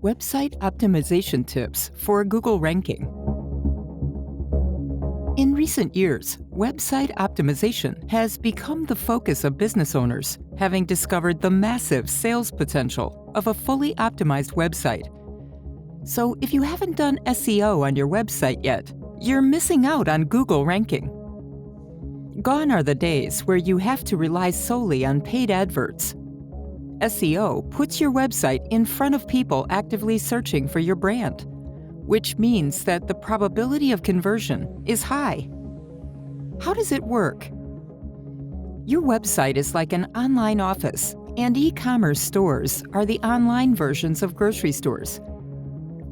Website optimization tips for Google ranking. In recent years, website optimization has become the focus of business owners, having discovered the massive sales potential of a fully optimized website. So if you haven't done SEO on your website yet, you're missing out on Google ranking. Gone are the days where you have to rely solely on paid adverts. SEO puts your website in front of people actively searching for your brand, which means that the probability of conversion is high. How does it work? Your website is like an online office, and e-commerce stores are the online versions of grocery stores.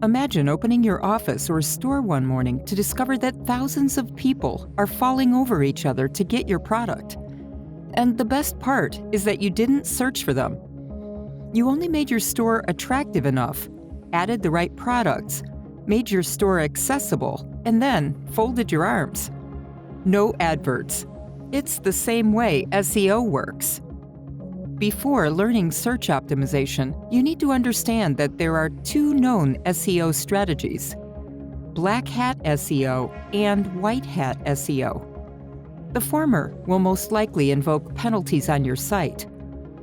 Imagine opening your office or store one morning to discover that thousands of people are falling over each other to get your product. And the best part is that you didn't search for them. You only made your store attractive enough, added the right products, made your store accessible, and then folded your arms. No adverts. It's the same way SEO works. Before learning search optimization, you need to understand that there are two known SEO strategies: black hat SEO and white hat SEO. The former will most likely invoke penalties on your site.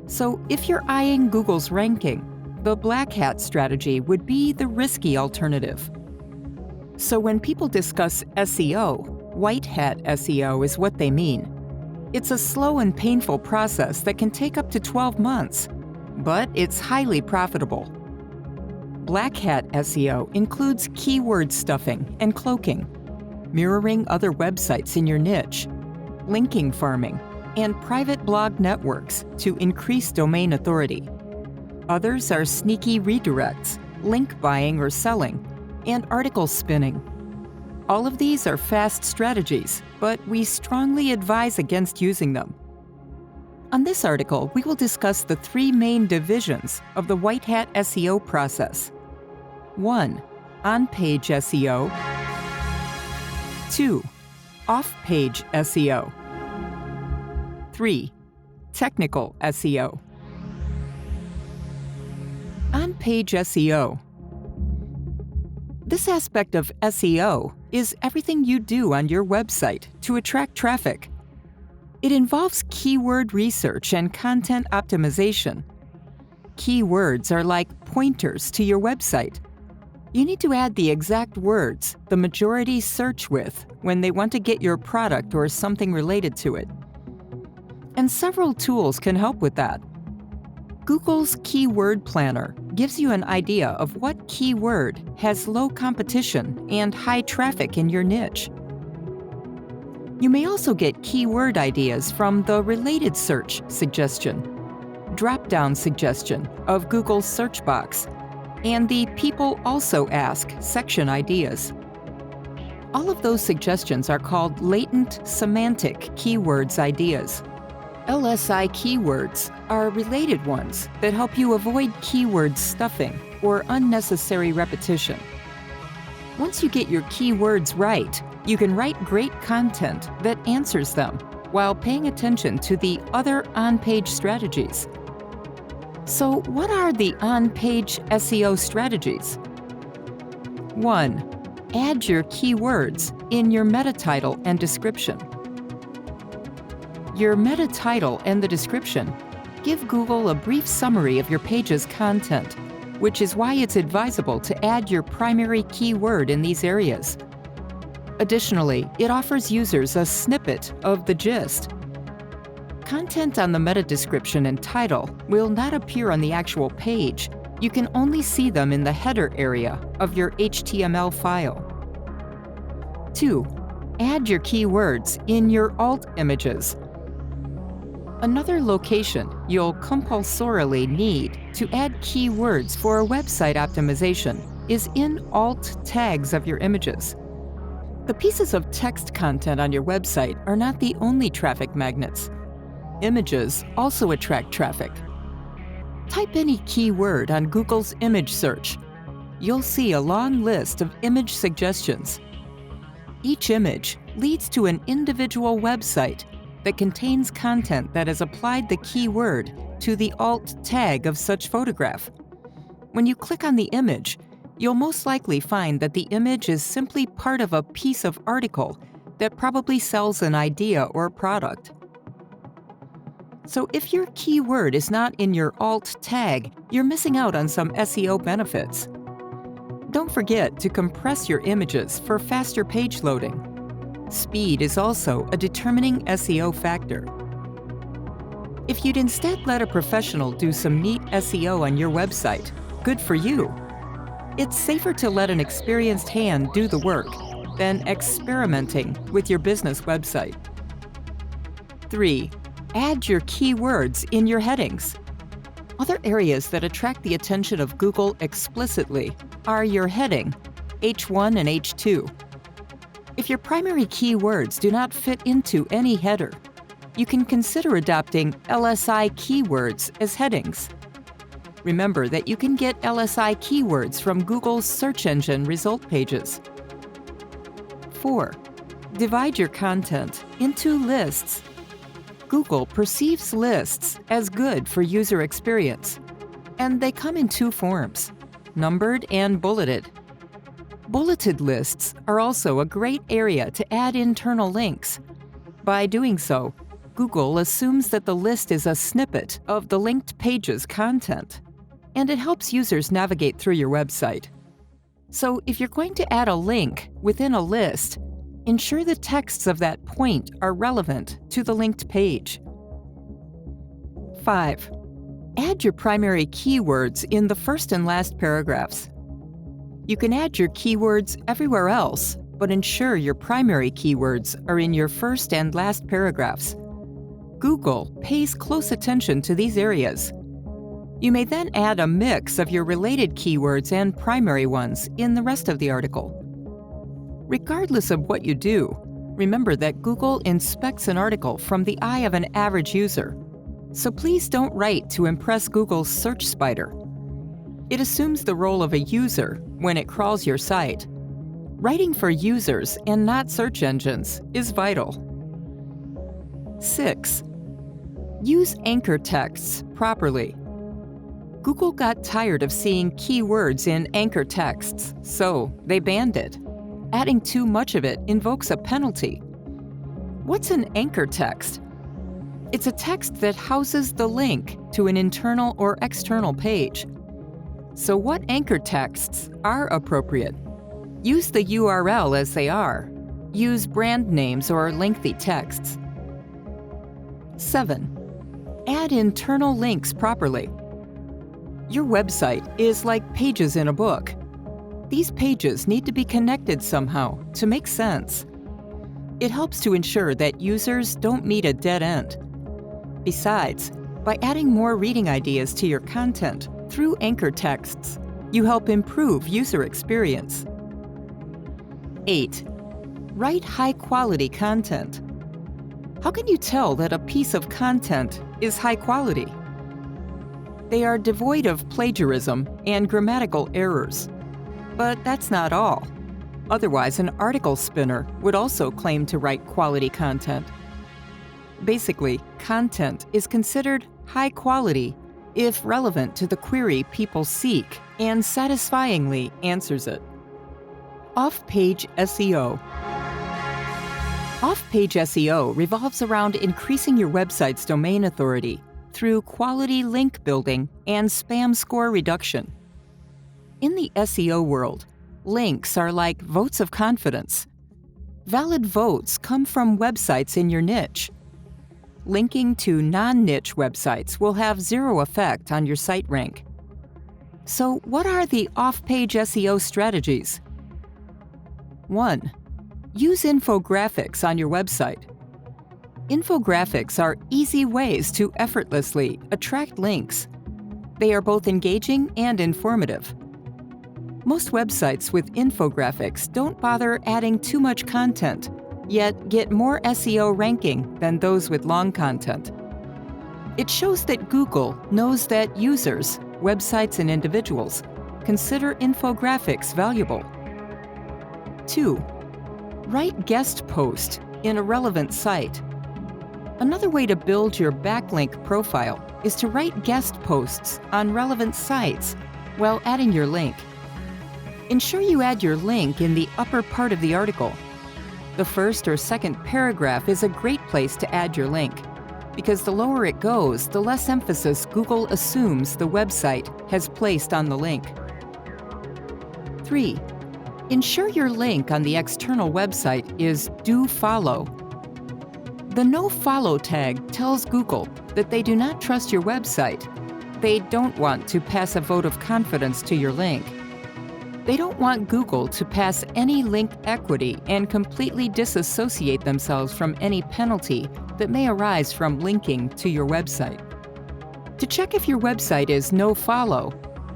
So if you're eyeing Google's ranking, the black hat strategy would be the risky alternative. So when people discuss SEO, white hat SEO is what they mean. It's a slow and painful process that can take up to 12 months, but it's highly profitable. Black hat SEO includes keyword stuffing and cloaking, mirroring other websites in your niche, linking farming, and private blog networks to increase domain authority. Others are sneaky redirects, link buying or selling, and article spinning. All of these are fast strategies, but we strongly advise against using them. On this article, we will discuss the three main divisions of the white hat SEO process. 1. On-page SEO. 2. Off-page SEO. 3. Technical SEO. On-page SEO. This aspect of SEO is everything you do on your website to attract traffic. It involves keyword research and content optimization. Keywords are like pointers to your website. You need to add the exact words the majority search with when they want to get your product or something related to it. And several tools can help with that. Google's Keyword Planner gives you an idea of what keyword has low competition and high traffic in your niche. You may also get keyword ideas from the Related Search suggestion, drop-down suggestion of Google's search box, and the People Also Ask section ideas. All of those suggestions are called latent semantic keywords ideas. LSI keywords are related ones that help you avoid keyword stuffing or unnecessary repetition. Once you get your keywords right, you can write great content that answers them while paying attention to the other on-page strategies. So what are the on-page SEO strategies? 1. Add your keywords in your meta title and description. Your meta title and the description give Google a brief summary of your page's content, which is why it's advisable to add your primary keyword in these areas. Additionally, it offers users a snippet of the gist. Content on the meta description and title will not appear on the actual page. You can only see them in the header area of your HTML file. 2. Add your keywords in your alt images. Another location you'll compulsorily need to add keywords for website optimization is in alt tags of your images. The pieces of text content on your website are not the only traffic magnets. Images also attract traffic. Type any keyword on Google's image search. You'll see a long list of image suggestions. Each image leads to an individual website that contains content that has applied the keyword to the alt tag of such photograph. When you click on the image, you'll most likely find that the image is simply part of a piece of article that probably sells an idea or product. So if your keyword is not in your alt tag, you're missing out on some SEO benefits. Don't forget to compress your images for faster page loading. Speed is also a determining SEO factor. If you'd instead let a professional do some neat SEO on your website, good for you. It's safer to let an experienced hand do the work than experimenting with your business website. 3. Add your keywords in your headings. Other areas that attract the attention of Google explicitly are your heading, H1 and H2. If your primary keywords do not fit into any header, you can consider adopting LSI keywords as headings. Remember that you can get LSI keywords from Google's search engine result pages. 4. Divide your content into lists. Google perceives lists as good for user experience, and they come in two forms, numbered and bulleted. Bulleted lists are also a great area to add internal links. By doing so, Google assumes that the list is a snippet of the linked page's content, and it helps users navigate through your website. So if you're going to add a link within a list, ensure the texts of that point are relevant to the linked page. 5. Add your primary keywords in the first and last paragraphs. You can add your keywords everywhere else, but ensure your primary keywords are in your first and last paragraphs. Google pays close attention to these areas. You may then add a mix of your related keywords and primary ones in the rest of the article. Regardless of what you do, remember that Google inspects an article from the eye of an average user. So please don't write to impress Google's search spider. It assumes the role of a user when it crawls your site. Writing for users and not search engines is vital. 6. Use anchor texts properly. Google got tired of seeing keywords in anchor texts, so they banned it. Adding too much of it invokes a penalty. What's an anchor text? It's a text that houses the link to an internal or external page. So what anchor texts are appropriate? Use the URL as they are. Use brand names or lengthy texts. 7. Add internal links properly. Your website is like pages in a book. These pages need to be connected somehow to make sense. It helps to ensure that users don't meet a dead end. Besides, by adding more reading ideas to your content through anchor texts, you help improve user experience. 8. Write high-quality content. How can you tell that a piece of content is high quality? They are devoid of plagiarism and grammatical errors. But that's not all. Otherwise, an article spinner would also claim to write quality content. Basically, content is considered high quality if relevant to the query people seek and satisfyingly answers it. OffPage SEO. OffPage SEO revolves around increasing your website's domain authority through quality link building and spam score reduction. In the SEO world, links are like votes of confidence. Valid votes come from websites in your niche. Linking to non-niche websites will have zero effect on your site rank. So what are the off-page SEO strategies? 1. Use infographics on your website. Infographics are easy ways to effortlessly attract links. They are both engaging and informative. Most websites with infographics don't bother adding too much content, yet get more SEO ranking than those with long content. It shows that Google knows that users, websites, and individuals consider infographics valuable. 2. Write guest post in a relevant site. Another way to build your backlink profile is to write guest posts on relevant sites Well, adding your link. Ensure you add your link in the upper part of the article. The first or second paragraph is a great place to add your link, because the lower it goes, the less emphasis Google assumes the website has placed on the link. 3. Ensure your link on the external website is "Do Follow." The nofollow tag tells Google that they do not trust your website. They don't want to pass a vote of confidence to your link. They don't want Google to pass any link equity and completely disassociate themselves from any penalty that may arise from linking to your website. To check if your website is nofollow,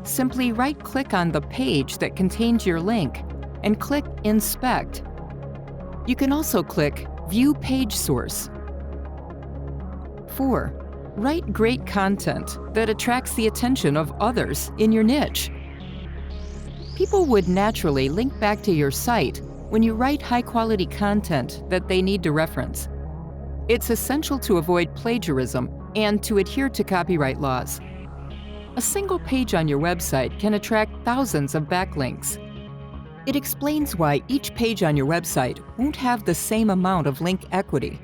simply right-click on the page that contains your link and click Inspect. You can also click View Page Source. 4. Write great content that attracts the attention of others in your niche. People would naturally link back to your site when you write high-quality content that they need to reference. It's essential to avoid plagiarism and to adhere to copyright laws. A single page on your website can attract thousands of backlinks. It explains why each page on your website won't have the same amount of link equity.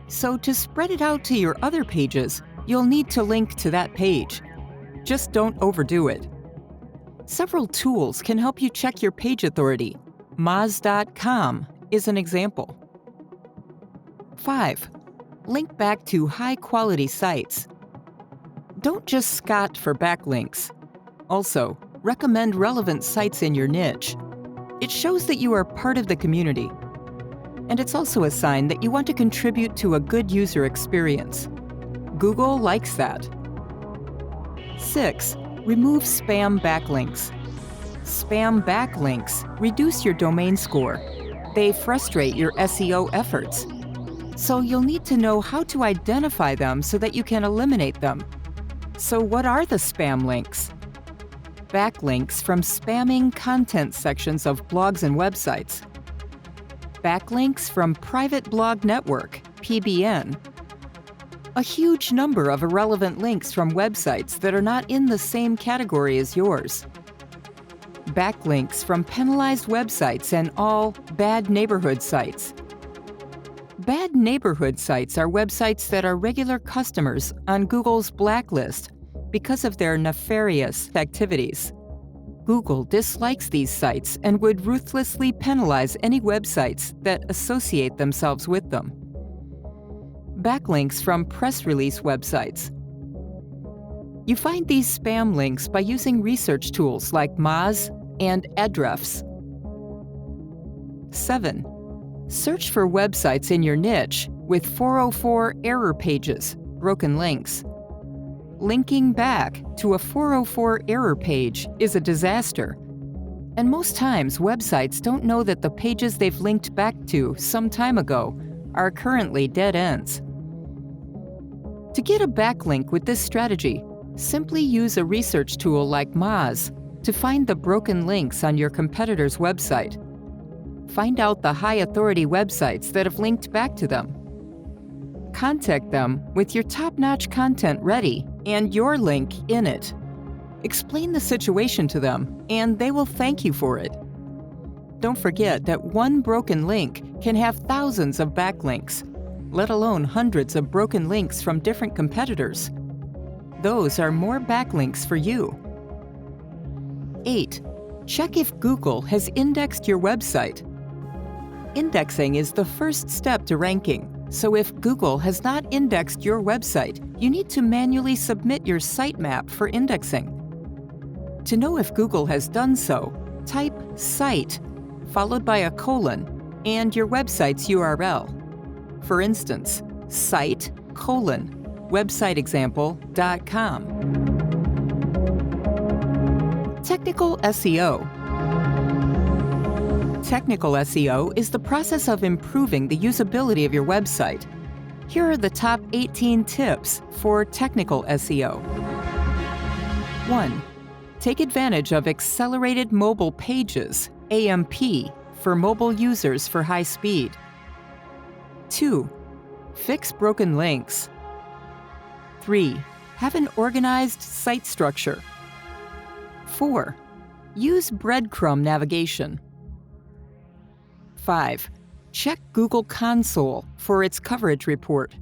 So to spread it out to your other pages, you'll need to link to that page. Just don't overdo it. Several tools can help you check your page authority. Moz.com is an example. 5. Link back to high-quality sites. Don't just scot for backlinks. Also, recommend relevant sites in your niche. It shows that you are part of the community. And it's also a sign that you want to contribute to a good user experience. Google likes that. 6. Remove spam backlinks. Spam backlinks reduce your domain score. They frustrate your SEO efforts. So you'll need to know how to identify them so that you can eliminate them. So what are the spam links? Backlinks from spamming content sections of blogs and websites. Backlinks from private blog network, PBN. A huge number of irrelevant links from websites that are not in the same category as yours. Backlinks from penalized websites and all bad neighborhood sites. Bad neighborhood sites are websites that are regular customers on Google's blacklist because of their nefarious activities. Google dislikes these sites and would ruthlessly penalize any websites that associate themselves with them. Backlinks from press release websites. You find these spam links by using research tools like Moz and Ahrefs. 7. Search for websites in your niche with 404 error pages, broken links. Linking back to a 404 error page is a disaster. And most times, websites don't know that the pages they've linked back to some time ago are currently dead ends. To get a backlink with this strategy, simply use a research tool like Moz to find the broken links on your competitor's website. Find out the high-authority websites that have linked back to them. Contact them with your top-notch content ready and your link in it. Explain the situation to them, and they will thank you for it. Don't forget that one broken link can have thousands of backlinks, let alone hundreds of broken links from different competitors. Those are more backlinks for you. 8. Check if Google has indexed your website. Indexing is the first step to ranking, so if Google has not indexed your website, you need to manually submit your sitemap for indexing. To know if Google has done so, type "site" followed by a colon and your website's URL. For instance, site:"websiteexample.com. Technical SEO. Technical SEO is the process of improving the usability of your website. Here are the top 18 tips for technical SEO. 1. Take advantage of accelerated mobile pages, AMP, for mobile users for high speed. 2. Fix broken links. 3. Have an organized site structure. 4. Use breadcrumb navigation. 5. Check Google Console for its coverage report.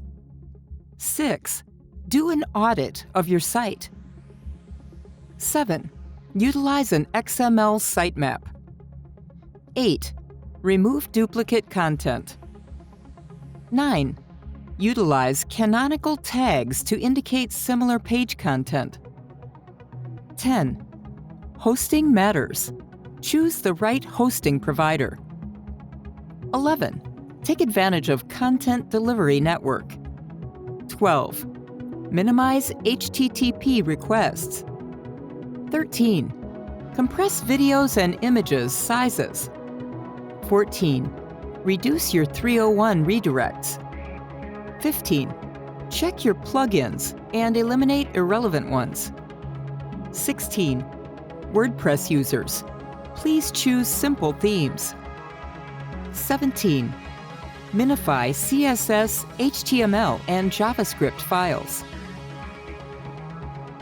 6. Do an audit of your site. 7. Utilize an XML sitemap. 8. Remove duplicate content. 9. Utilize canonical tags to indicate similar page content. 10. Hosting matters. Choose the right hosting provider. 11. Take advantage of Content Delivery Network. 12. Minimize HTTP requests. 13. Compress videos and images sizes. 14. Reduce your 301 redirects. 15. Check your plugins and eliminate irrelevant ones. 16. WordPress users, please choose simple themes. 17. Minify CSS, HTML, and JavaScript files.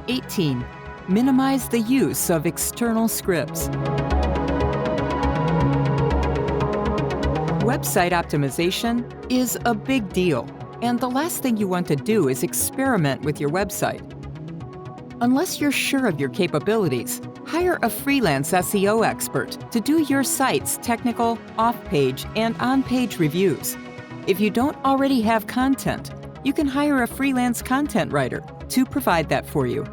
18. Minimize the use of external scripts. Website optimization is a big deal, and the last thing you want to do is experiment with your website. Unless you're sure of your capabilities, hire a freelance SEO expert to do your site's technical, off-page, and on-page reviews. If you don't already have content, you can hire a freelance content writer to provide that for you.